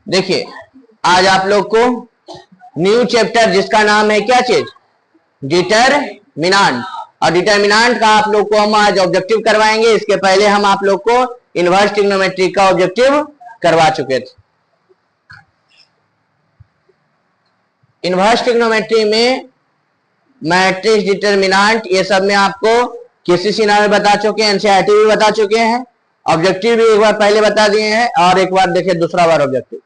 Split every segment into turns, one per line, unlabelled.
देखिए आज आप लोग को न्यू चैप्टर जिसका नाम है क्या चीज, डिटरमिनेंट। और डिटरमिनेंट का आप लोग को हम आज ऑब्जेक्टिव करवाएंगे। इसके पहले हम आप लोग को इनवर्स ट्रिग्नोमेट्री का ऑब्जेक्टिव करवा चुके थे। इनवर्स ट्रिग्नोमेट्री में मैट्रिक्स, डिटरमिनेंट, ये सब में आपको केसीसी नाम बता चुके हैं, एनसीईआरटी भी बता चुके हैं, ऑब्जेक्टिव भी एक बार पहले बता दिए हैं और एक बार देखिए दूसरा बार objective.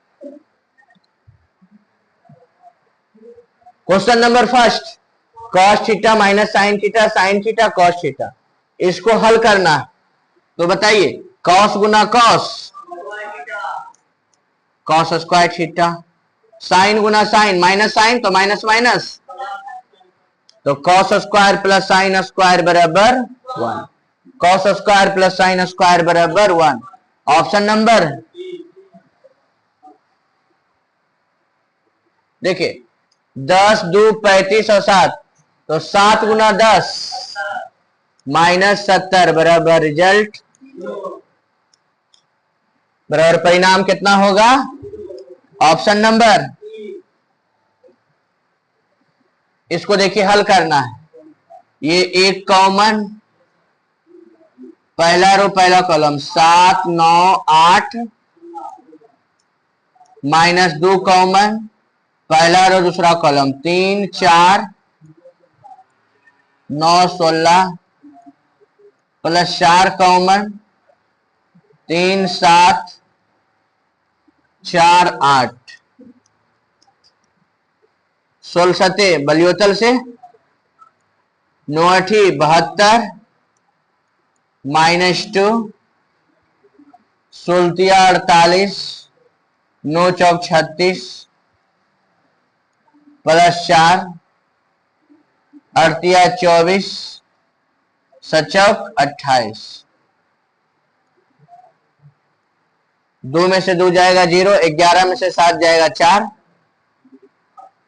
Question number first, cos theta minus sine theta, sine theta cos theta, इसको हल करना है। तो बताइए कॉस गुना cos, cos square theta, sine गुना साइन, माइनस साइन तो माइनस माइनस, तो cos square plus sine square बराबर 1, cos square plus sine square बराबर 1। ऑप्शन नंबर देखिए 10 2 35 और 7, तो 7 गुना 10 माइनस 70 बराबर रिजल्ट बराबर परिणाम कितना होगा। ऑप्शन नंबर, इसको देखिए हल करना है। ये एक कॉमन, पहला रो पहला कॉलम 7 9 8, माइनस 2 कॉमन, पहला रो दूसरा कॉलम 3 4 9 16, प्लस 4 कॉमन, 3 7 4 8, 16 सते बलियोतल से 9 8 72, माइनस 2, 16 48, 9 चौक 36, प्लस 4 8 24, 7 चौक 28, 2 में से 2 जाएगा 0, 11 में से 7 जाएगा 4,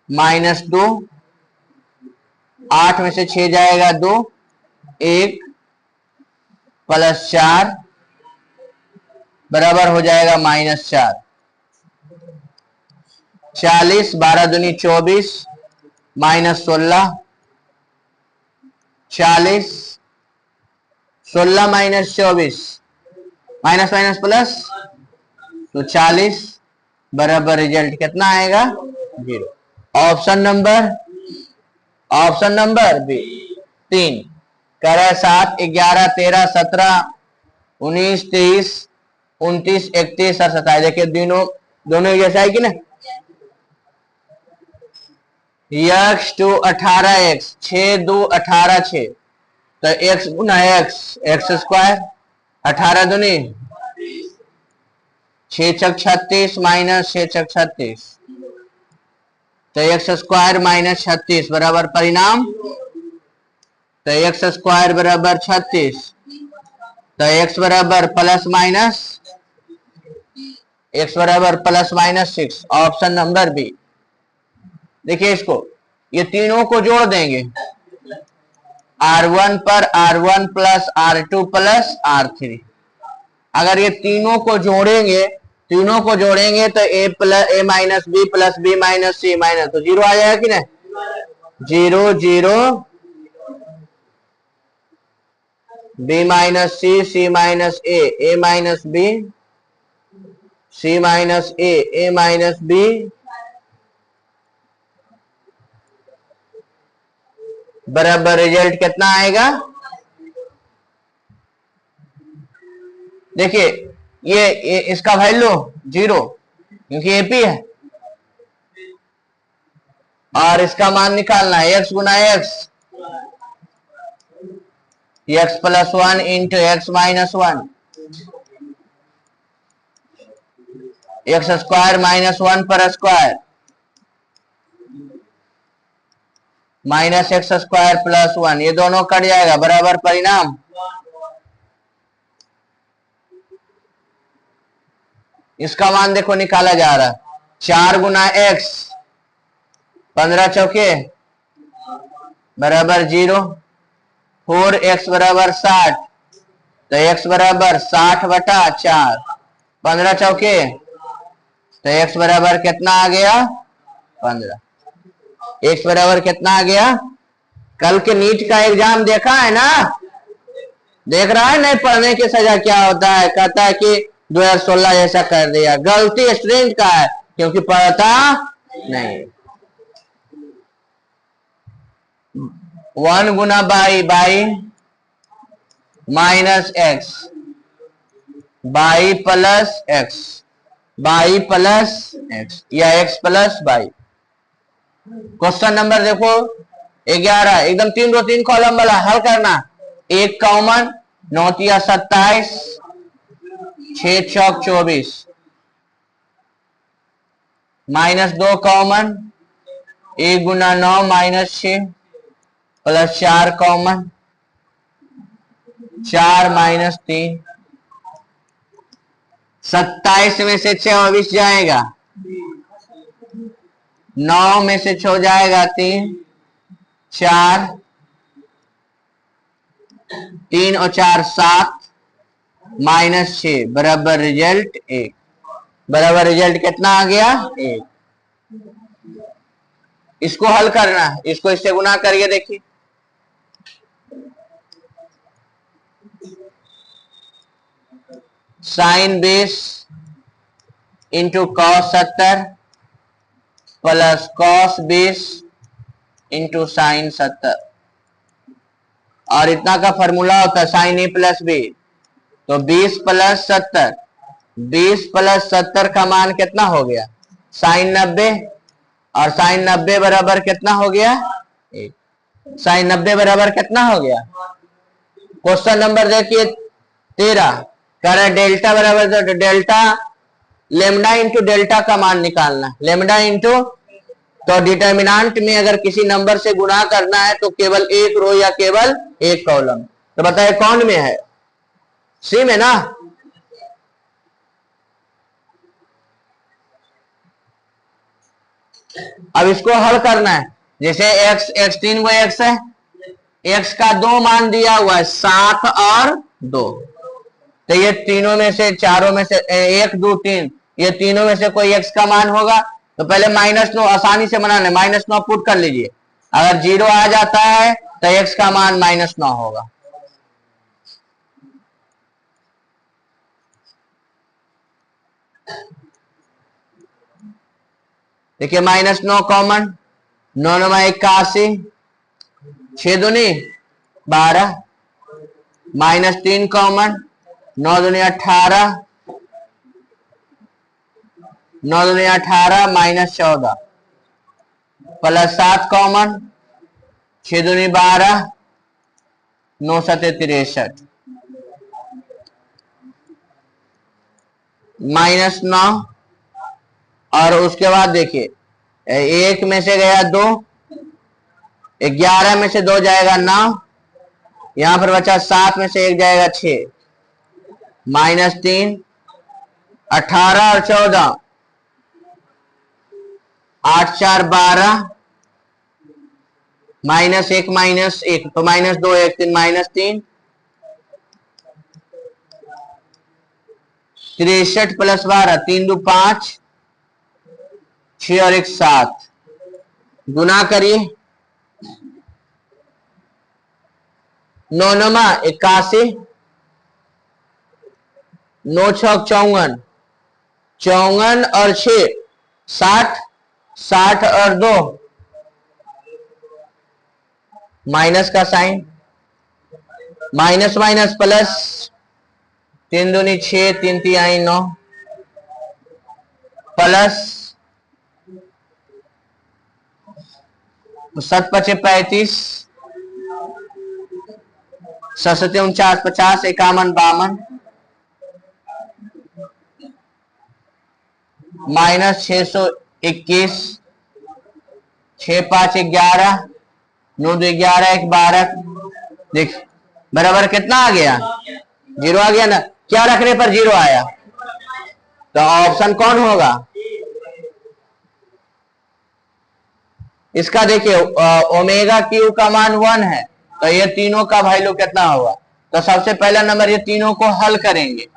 माइनस 2, 8 में से 6 जाएगा 2, 1, प्लस 4 बराबर हो जाएगा माइनस 4, 40, 12 दूनी 24, minus 16, 40, 16 minus 24, minus minus plus, तो 40 बराबर रिजल्ट कितना आएगा 0। ऑप्शन नंबर बी 3, करे 7 11 13 17 19 23 29 31 और 27। देखिए दोनों जैसा है कि ना। x 2 18 x, 6 2 18 6, तो x गुना x स्क्वायर, 18 दूनी 6 छक 36 माइनस 6 छक 36, तो x स्क्वायर माइनस 36 बराबर परिणाम, तो x स्क्वायर बराबर 36, तो x बराबर plus minus 6। Option number B. देखिए इसको, ये तीनों को जोड़ देंगे, R1 पर R1 plus R2 plus R3। अगर ये तीनों को जोड़ेंगे तो a minus B plus B minus C minus, तो 0 आ जाएगा कि नहीं। 0 0 b minus C minus A minus B, C minus A minus B, बराबर रिजल्ट कितना आएगा। देखिए ये इसका वैल्यू 0 क्योंकि एपी है, और इसका मान निकालना है x गुना x plus 1 into x minus 1, x square minus 1 पर square, minus x square plus 1, ये दोनों कट जाएगा बराबर परिणाम। इसका मान देखो निकाला जा रहा है, 4 गुना x 15 चौके बराबर 0, 4x बराबर 60, तो x बराबर 60 बटा 4, 15 चौके तो x बराबर कितना आ गया 15। x बराबर कितना आ गया? कल के नीट का एग्जाम देखा है ना, देख रहा है नहीं पढ़ने की सजा क्या होता है? कहता है कि 2016 जैसा कर दिया। गलती स्टूडेंट का है क्योंकि पढ़ता नहीं। 1 गुना y minus x, y plus x, y plus x या x plus y. Question number देखो 11, एकदम 3 रो 3 कॉलम वाला हल करना। 1 कॉमन, 9 तिया 27, 6 चौक 24, माइनस 2 कॉमन, 1 गुना 9 माइनस 6 प्लस 4 कॉमन, 4 माइनस 3, 27 में से 24 जाएगा, 9 में से 6 जाएगा 3, 4, 3 और 4 7, माइनस 6 बराबर रिजल्ट 1। बराबर रिजल्ट कितना आ गया? 1। इसको हल करना है, इसको इससे गुना करिए। देखिए sine 20 into cos 70 plus cos 20 into sine 70, और इतना का फॉर्मूला होता है साइन ए प्लस बी। तो 20 प्लस 70, 20 प्लस 70 का मान कितना हो गया? साइन 90, और साइन 90 बराबर कितना हो गया? 1। साइन 90 बराबर कितना हो गया? क्वेश्चन नंबर देखिए 13, कह रहा है डेल्टा बराबर, तो डेल्टा लेमडा इंटू डेल्टा का मान निकालना। लेमडा इंटू, तो डिटर्मिनेंट में अगर किसी नंबर से गुणा करना है तो केवल एक रो या केवल एक कॉलम। तो बताइए कौन में है? सी में ना। अब इसको हल करना है। जैसे x 3 को x है, x का 2 मान दिया हुआ है 7 और 2, तो ये तीनों में से, चारों में से 1 2 3, ये तीनों में से कोई x का मान होगा। तो पहले -9 आसानी से बनाना, -9 पुट कर लीजिए। अगर 0 आ जाता है तो x का मान -9 होगा। देखिए -9 कॉमन, 9 9 81, 6 दूनी 12, -3 कॉमन, 9 दूनी 18, 9 दूनी 18 -14, प्लस 7 कॉमन, 6 दूनी 12, 9 सते 63, -9, और उसके बाद देखिए 1 में से गया 2, 11 में से 2 जाएगा 9, यहां पर बचा 7 में से 1 जाएगा 6, -3, 18 और 14, 8 4 12, -1 तो -2 1 3 -3, 63 प्लस 12, 3 2 5, 6 और 1 7, गुना करिए। 9 9 81, 9 6 54, 54 और 6 60, 60 और 2 माइनस का साइन, माइनस माइनस प्लस, 3 दूनी 6, 3 तिहाई 9, प्लस 7 5 35, 7 7 49 50, 51 52, -621, 6 5 11, 9 2 11 1 12। देख बराबर कितना आ गया? 0 आ गया ना। क्या रखने पर 0 आया? तो ऑप्शन कौन होगा इसका? देखिए ओमेगा क्यू का मान 1 है, तो ये तीनों का वैल्यू कितना होगा? तो सबसे पहला नंबर ये तीनों को हल करेंगे।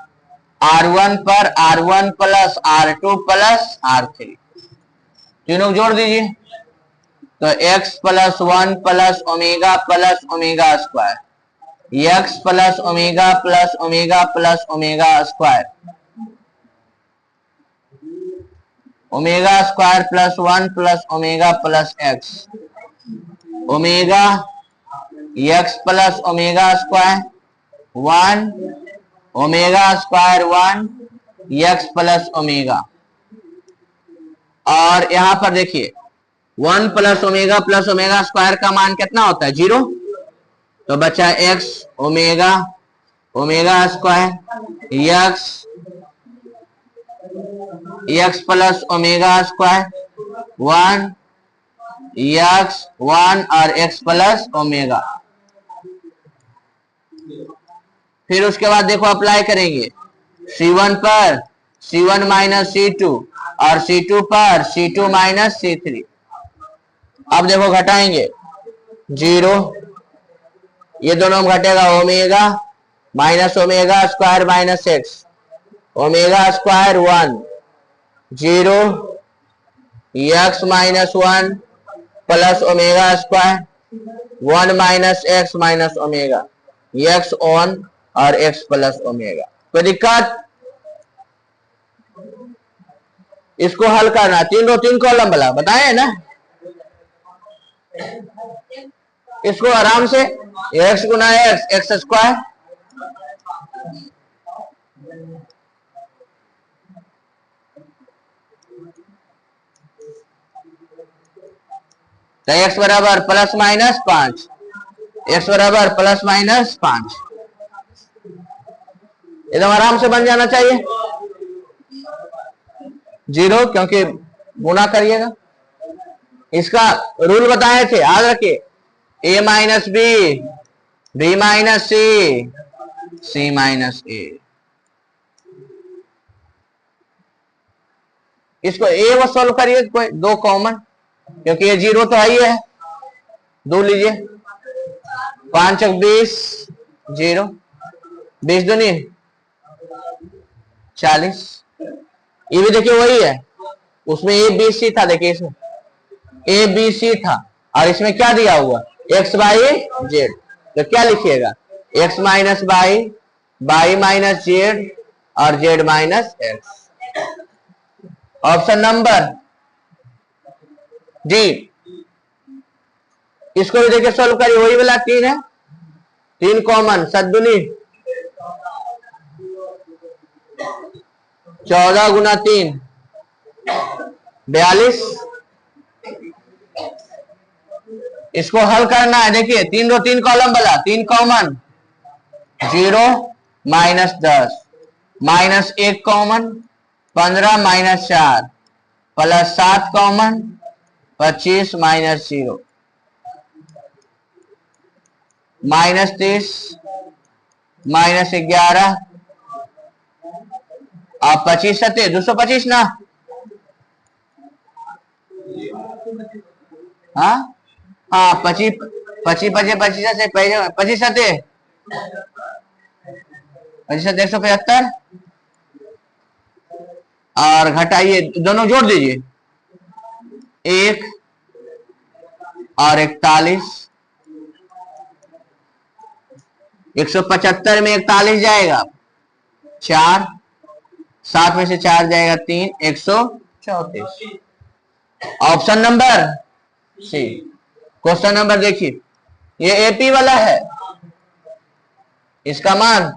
R1 पर R1 plus R2 plus R3, तीनों जोड़ दीजिए तो x plus 1 plus omega square, x plus omega square, omega square plus 1 plus omega plus x, omega x plus omega square 1 omega square 1 x plus omega. और यहां पर देखिए 1 plus omega square का मान कितना होता है? 0। तो बचा x omega square x plus omega square 1 x 1 और x प्लस ओमेगा। फिर उसके बाद देखो अप्लाई करेंगे C1 पर C1 माइनस C2 और C2 पर C2 माइनस C3। अब देखो घटाएंगे 0, ये दोनों घटेगा omega minus omega square minus x, omega square 1 0 x minus 1 plus omega square 1 minus x minus omega, x on और x प्लस ओमेगा। कोई दिक्कत? इसको हल करना 3 रो 3 कॉलम वाला बताए ना, इसको आराम से x गुना x स्क्वायर तो x बराबर प्लस माइनस 5, x बराबर प्लस माइनस 5, एकदम आराम से बन जाना चाहिए। 0 क्योंकि गुना करिएगा। इसका रूल बताए थे, याद रखिए, a minus b minus c minus a। इसको a वो सोल्व करिए, कोई 2 कॉमन, क्योंकि ये 0 तो है ही है, 2 लीजिए 5 20 0 20 दूनी 40। ये भी देखिए वही है, उसमें a b c था, देखिए इसमें a b c था और इसमें क्या दिया हुआ x y z। तो क्या लिखिएगा x minus y minus z और z minus x। Option number D. इसको भी देखिए सोल्व करिए, वही वाला 3 है, 3 कॉमन 7 दूनी 14 गुना 3 42। इसको हल करना है, देखिए 3 रो 3 कॉलम वाला, 3 common 0 minus 10 minus 1 common 15 minus 4 plus 7 common 25 minus 0 minus 30 minus 11 और 25 सत्य 225 ना। हाँ हाँ 25 से 25 सत्य 175 और घटाइए, दोनों जोड़ दीजिए 1 और 41। 175 में 41 जाएगा 4, 7 में से 4 जाएगा 3, 134। Option number C. Question number देखिए, ये एपी वाला है, इसका मान,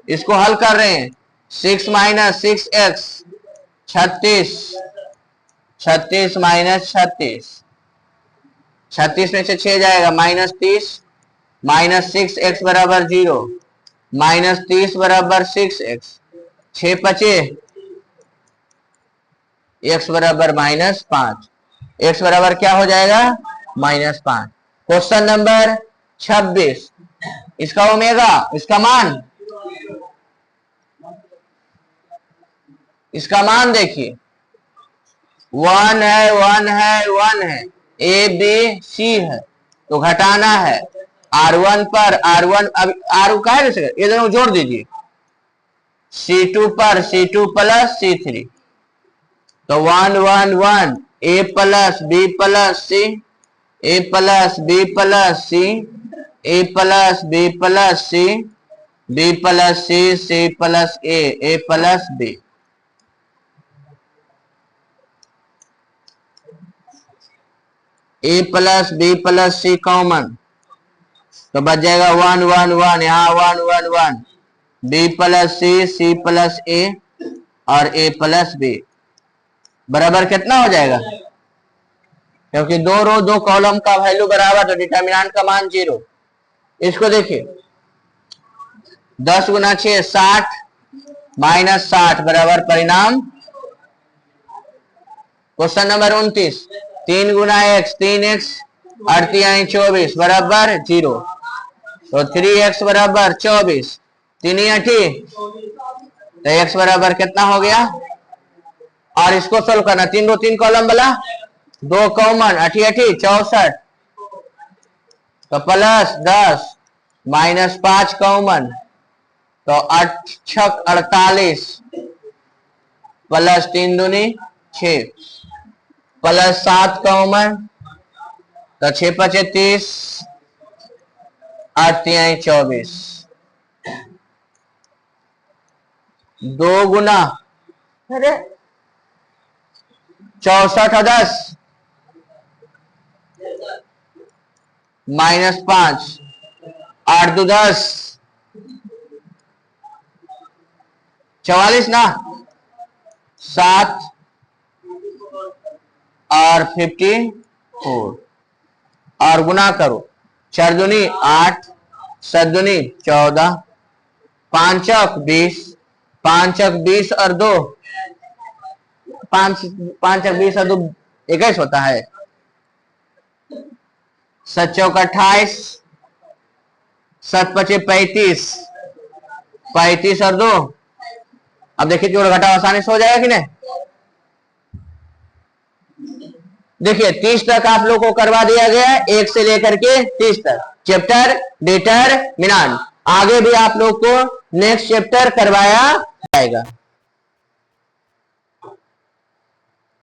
इसको हल कर रहे हैं 6 माइनस 6x 36 माइनस 36 में से 6 जाएगा माइनस 30 माइनस 6x बराबर 0 माइनस 30 बराबर 6x 6 बचे x बराबर माइनस 5, x बराबर क्या हो जाएगा -5। क्वेश्चन नंबर 26, इसका ओमेगा, इसका मान देखिए 1 है 1 है 1 है, ए बी सी है, तो घटाना है R1 पर R1, अब R का है, ये दोनों जोड़ दीजिए C2 पर C2 प्लस C3, तो 1 1 1 A plus B plus C, A plus B plus C, A plus B plus C, B plus C, C plus A, A plus B। A plus B plus C common, तो बच जाएगा 1 1 1, यहाँ 1 1 1, B plus C, C plus A और A plus B बराबर कितना हो जाएगा? क्योंकि दो रो दो कॉलम का वैल्यू बराबर, तो डिटर्मिनेंट का मान 0। इसको देखिए 10 गुना 6 60 माइनस 60 बराबर परिणाम। क्वेश्चन नंबर 29, 3 गुना x 3x 24 बराबर 0, तो 3x बराबर 24, 3 8, तो x बराबर कितना हो गया? और इसको सोल्व करना, 3 रो 3 कॉलम वाला, 2 कॉमन 8 64, तो प्लस 10 माइनस 5 कॉमन, तो 8 6 48 प्लस 3 दूनी 6 प्लस 7 कॉमन, तो 6 5 30 8 3 24, 2 गुना 64 और 10 माइनस 5 8 2 10 44 ना, 7 और 54 और गुना करो, 4 दूनी 8 7 दूनी 14, 5 चौक 20, 5 चौक 20 और 2 5 चौक 20 और 2 21 होता है, 7 चौक 28, 7 5 35, 35 और 2, अब देखिए जोड़ घटाव आसानी से हो जाएगा कि नहीं? देखिए 30 तक आप लोग को करवा दिया गया है, 1 से लेकर के 30 तक चैप्टर डिटरमिनेंट। आगे भी आप लोग को नेक्स्ट चैप्टर करवाया जाएगा।